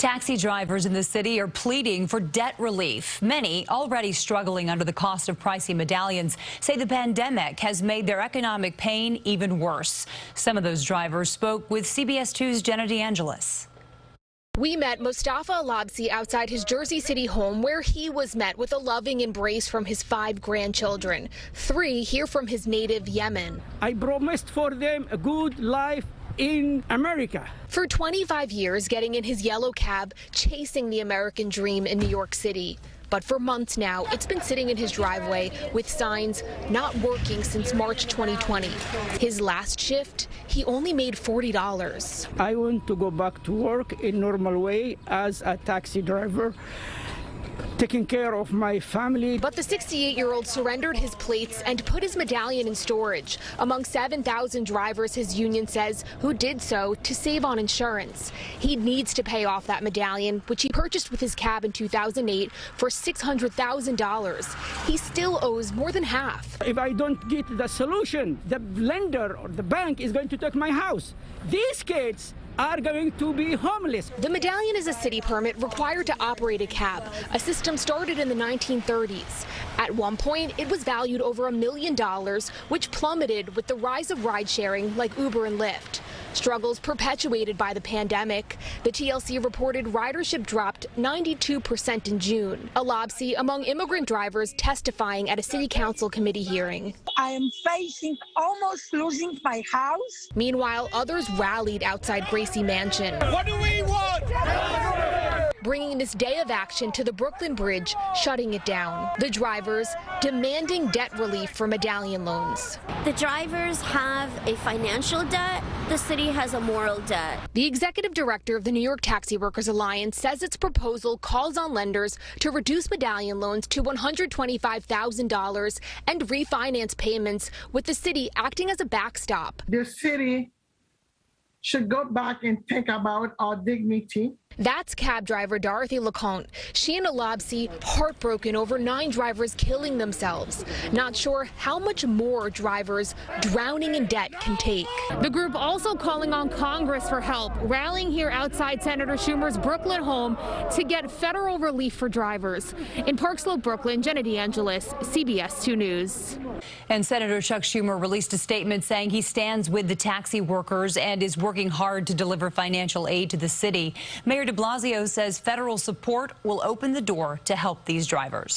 Taxi drivers in the city are pleading for debt relief. Many, already struggling under the cost of pricey medallions, say the pandemic has made their economic pain even worse. Some of those drivers spoke with CBS 2's Jenna DeAngelis. We met Mustafa Alabsi outside his Jersey City home, where he was met with a loving embrace from his 5 grandchildren. 3 here from his native Yemen. I promised for them a good life in America. For 25 years, getting in his yellow cab, chasing the American dream in New York City. But for months now, it's been sitting in his driveway with signs not working since March 2020. His last shift, he only made $40. I want to go back to work in normal way as a taxi driver, taking care of my family. But the 68-year-old surrendered his plates and put his medallion in storage. Among 7,000 drivers, his union says, who did so to save on insurance. He needs to pay off that medallion, which he purchased with his cab in 2008 for $600,000. He still owes more than half. If I don't get the solution, the lender or the bank is going to take my house. These kids are going to be homeless. The medallion is a city permit required to operate a cab, a system started in the 1930s. At one point, it was valued over $1 million, which plummeted with the rise of ride-sharing like Uber and Lyft. Struggles perpetuated by the pandemic. The TLC reported ridership dropped 92% in June. Alabsi among immigrant drivers testifying at a city council committee hearing. I am facing almost losing my house. Meanwhile, others rallied outside Gracie mansion. What do we want? Bringing this day of action to the Brooklyn Bridge, shutting it down. The drivers demanding debt relief for medallion loans. The drivers have a financial debt. The city has a moral debt. The executive director of the New York Taxi Workers Alliance says its proposal calls on lenders to reduce medallion loans to $125,000 and refinance payments, with the city acting as a backstop. The city should go back and think about our dignity. That's cab driver Dorothy LeConte. She and Alabsi heartbroken over 9 drivers killing themselves. Not sure how much more drivers drowning in debt can take. The group also calling on Congress for help, rallying here outside Senator Schumer's Brooklyn home to get federal relief for drivers. In Park Slope, Brooklyn, Jenna DeAngelis, CBS 2 News. And Senator Chuck Schumer released a statement saying he stands with the taxi workers and is working hard to deliver financial aid to the city. Mayor de Blasio says federal support will open the door to help these drivers.